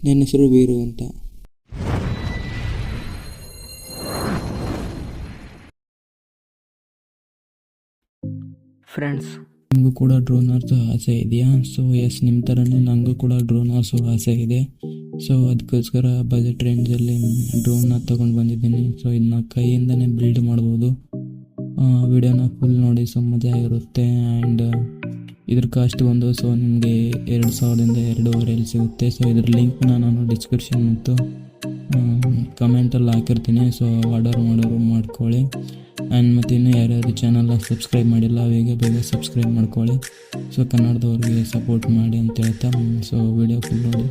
ನನ್ನ ಹೆಸರು ವೀರು ಅಂತ. ಫ್ರೆಂಡ್ಸ್, ನಿಮಗೂ ಕೂಡ ಡ್ರೋನ್ ಹಾರಿಸೋ ಆಸೆ ಇದೆಯಾ? ಸೊ ಎಸ್, ನಿಮ್ಮ ಥರನೇ ನನಗೂ ಕೂಡ ಡ್ರೋನ್ ಹಾರಿಸೋ ಆಸೆ ಇದೆ. ಸೊ ಅದಕ್ಕೋಸ್ಕರ ಬಜೆಟ್ ರೇಂಜಲ್ಲಿ ಡ್ರೋನ್ನ ತೊಗೊಂಡು ಬಂದಿದ್ದೀನಿ. ಸೊ ಇದನ್ನ ಕೈಯಿಂದನೇ ಬಿಲ್ಡ್ ಮಾಡ್ಬೋದು. ವಿಡಿಯೋನ ಫುಲ್ ನೋಡಿ, ಸೊ ಮಜಾ ಇರುತ್ತೆ. ಆ್ಯಂಡ್ ಇದ್ರ ಕಾಸ್ಟ್ ಬಂದು ಸೊ ನಿಮಗೆ 2000ದಿಂದ 2500 ಸಿಗುತ್ತೆ. ಸೊ ಇದ್ರ ಲಿಂಕ್ನ ನಾನು ಡಿಸ್ಕ್ರಿಪ್ಷನ್ ಮತ್ತು ಕಮೆಂಟಲ್ಲಿ ಹಾಕಿರ್ತೀನಿ. ಸೊ ಆರ್ಡರ್ ಮಾಡೋರು ಮಾಡ್ಕೊಳ್ಳಿ. ಆ್ಯಂಡ್ ಮತ್ತು ಇನ್ನೂ ಯಾರ್ಯಾರು ಚಾನಲ್ನ ಸಬ್ಸ್ಕ್ರೈಬ್ ಮಾಡಿಲ್ಲ ಬೇಗ ಸಬ್ಸ್ಕ್ರೈಬ್ ಮಾಡ್ಕೊಳ್ಳಿ. ಸೊ ಕನ್ನಡದವ್ರಿಗೆ ಸಪೋರ್ಟ್ ಮಾಡಿ ಅಂತ ಹೇಳ್ತಾ, ಸೊ ವಿಡಿಯೋ ಫುಲ್ ನೋಡಿ.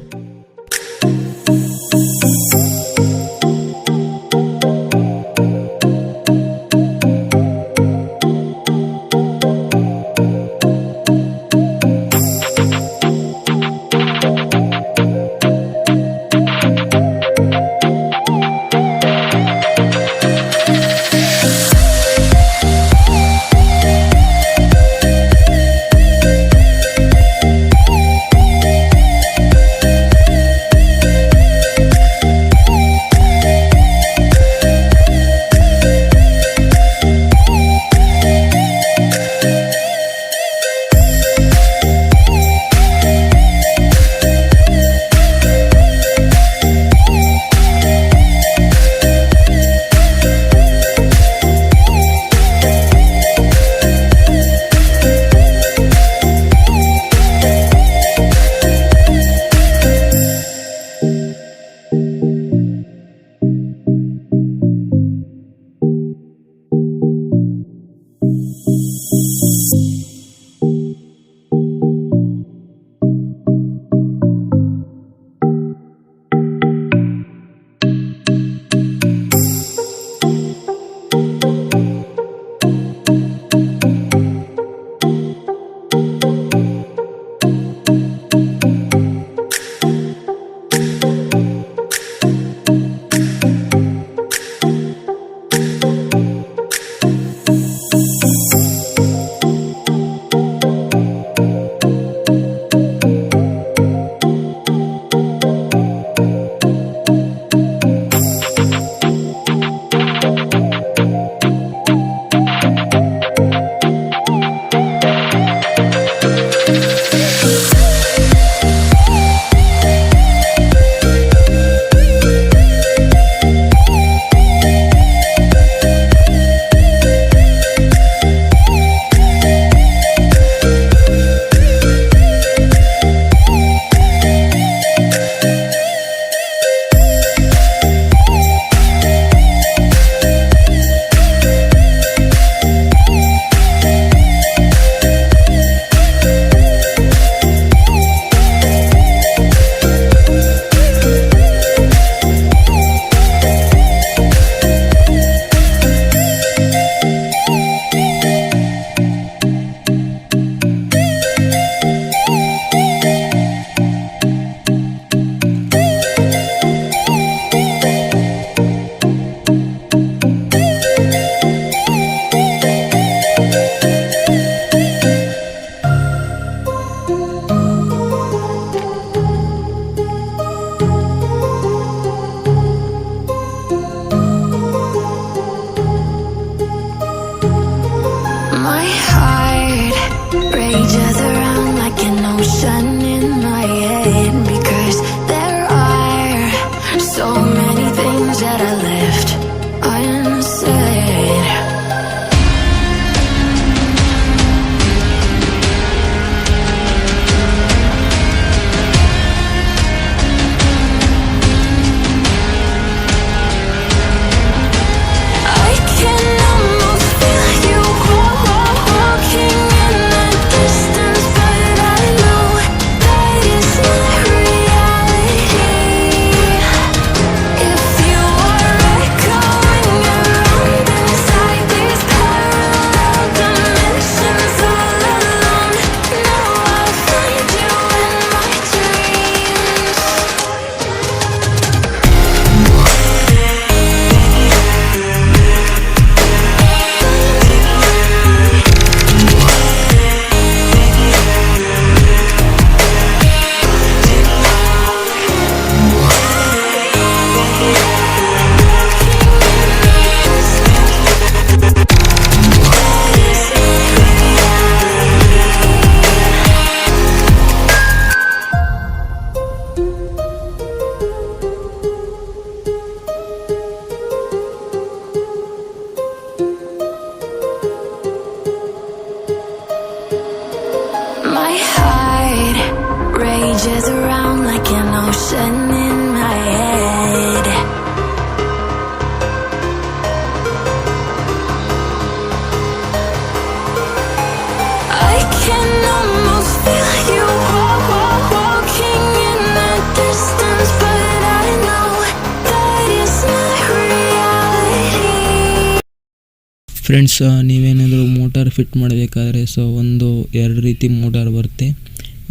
ಫ್ರೆಂಡ್ಸ್, ನೀವೇನಾದರೂ ಮೋಟಾರ್ ಫಿಟ್ ಮಾಡಬೇಕಾದ್ರೆ ಒಂದು 2 ರೀತಿ ಮೋಟಾರ್ ಬರುತ್ತೆ.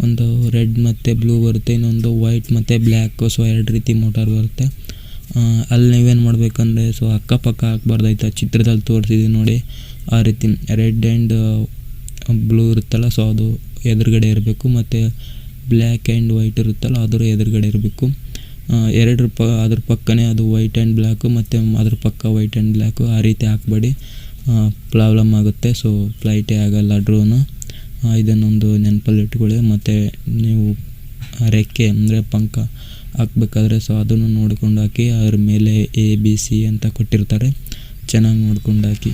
ಒಂದು ರೆಡ್ ಮತ್ತು ಬ್ಲೂ ಬರುತ್ತೆ, ಇನ್ನೊಂದು ವೈಟ್ ಮತ್ತು ಬ್ಲ್ಯಾಕ್. 2 ರೀತಿ ಮೋಟಾರ್ ಬರುತ್ತೆ. ಅಲ್ಲಿ ನೀವೇನು ಮಾಡಬೇಕಂದ್ರೆ ಅಕ್ಕಪಕ್ಕ ಹಾಕ್ಬಾರ್ದಾಯ್ತಾ. ಚಿತ್ರದಲ್ಲಿ ತೋರಿಸಿದ್ದೀವಿ ನೋಡಿ, ಆ ರೀತಿ ರೆಡ್ ಆ್ಯಂಡ್ ಬ್ಲೂ ಇರುತ್ತಲ್ಲ, ಅದು ಎದುರುಗಡೆ ಇರಬೇಕು. ಮತ್ತು ಬ್ಲ್ಯಾಕ್ ಆ್ಯಂಡ್ ವೈಟ್ ಇರುತ್ತಲ್ಲ, ಅದರ ಎದುರುಗಡೆ ಇರಬೇಕು. ಅದ್ರ ಪಕ್ಕನೇ ಅದು ವೈಟ್ ಆ್ಯಂಡ್ ಬ್ಲ್ಯಾಕು, ಮತ್ತು ಅದ್ರ ಪಕ್ಕ ವೈಟ್ ಆ್ಯಂಡ್ ಬ್ಲ್ಯಾಕು. ಆ ರೀತಿ ಹಾಕಬೇಡಿ, ಪ್ರಾಬ್ಲಮ್ ಆಗುತ್ತೆ. ಫ್ಲೈಟೇ ಆಗಲ್ಲ ಡ್ರೋನು. ಇದನ್ನೊಂದು ನೆನಪಲ್ಲಿ ಇಟ್ಕೊಳ್ಳಿ. ಮತ್ತು ನೀವು ರೆಕ್ಕೆ ಅಂದರೆ ಪಂಖ ಹಾಕ್ಬೇಕಾದ್ರೆ ಅದನ್ನು ನೋಡ್ಕೊಂಡು ಹಾಕಿ. ಅದ್ರ ಮೇಲೆ ABC ಅಂತ ಕೊಟ್ಟಿರ್ತಾರೆ, ಚೆನ್ನಾಗಿ ನೋಡ್ಕೊಂಡು ಹಾಕಿ.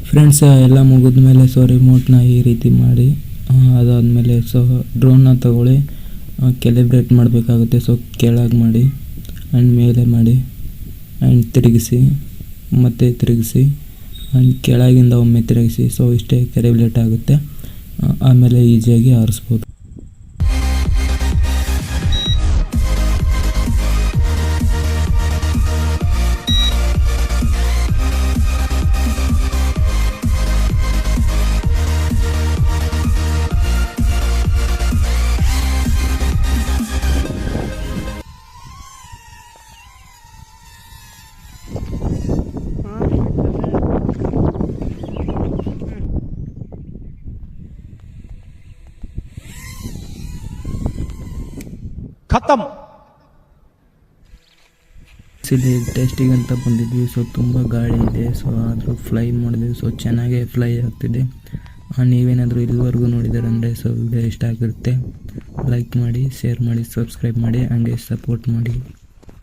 ಫ್ರೆಂಡ್ಸ್, ಎಲ್ಲ ಮುಗಿದ ಮೇಲೆ ರಿಮೋಟ್ನ ಈ ರೀತಿ ಮಾಡಿ ಅದಾದಮೇಲೆ ಡ್ರೋನ್ನ ತಗೊಳ್ಳಿ, ಕ್ಯಾಲಿಬ್ರೇಟ್ ಮಾಡಬೇಕಾಗುತ್ತೆ. ಕೆಳಗೆ ಮಾಡಿ ಆ್ಯಂಡ್ ಮೇಲೆ ಮಾಡಿ ಆ್ಯಂಡ್ ತಿರುಗಿಸಿ, ಮತ್ತೆ ತಿರುಗಿಸಿ ಆ್ಯಂಡ್ ಕೆಳಗಿಂದ ಒಮ್ಮೆ ತಿರುಗಿಸಿ. ಇಷ್ಟೇ ಕ್ಯಾಲಿಬ್ರೇಟ್ ಆಗುತ್ತೆ. ಆಮೇಲೆ ಈಸಿಯಾಗಿ ಆರಿಸ್ಬೋದು. खत्म। ಇಲ್ಲಿ ಟೆಸ್ಟಿಗೆ ಅಂತ ಬಂದಿದ್ವಿ. ಸೊ ತುಂಬ ಗಾಳಿ ಇದೆ, ಸೊ ಆದರೂ ಫ್ಲೈ ಮಾಡಿದ್ವಿ. ಸೊ ಚೆನ್ನಾಗೇ ಫ್ಲೈ ಆಗ್ತಿದೆ. ನೀವೇನಾದರೂ ಇಲ್ಲಿವರೆಗೂ ನೋಡಿದಾರೆ ಅಂದರೆ ಸೊ ವಿಡಿಯೋ ಇಷ್ಟ ಆಗಿರುತ್ತೆ, ಲೈಕ್ ಮಾಡಿ, ಶೇರ್ ಮಾಡಿ, ಸಬ್ಸ್ಕ್ರೈಬ್ ಮಾಡಿ, ಹಂಗೆ ಸಪೋರ್ಟ್ ಮಾಡಿ.